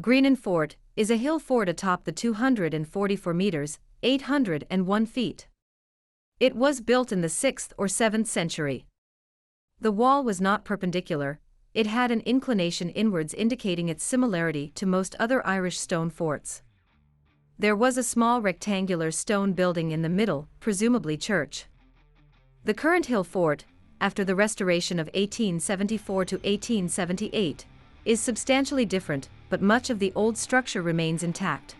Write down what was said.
Greenan Fort is a hill fort atop the 244 meters, 801 feet. It was built in the 6th or 7th century. The wall was not perpendicular, it had an inclination inwards indicating its similarity to most other Irish stone forts. There was a small rectangular stone building in the middle, presumably church. The current hill fort, after the restoration of 1874 to 1878, is substantially different, but much of the old structure remains intact.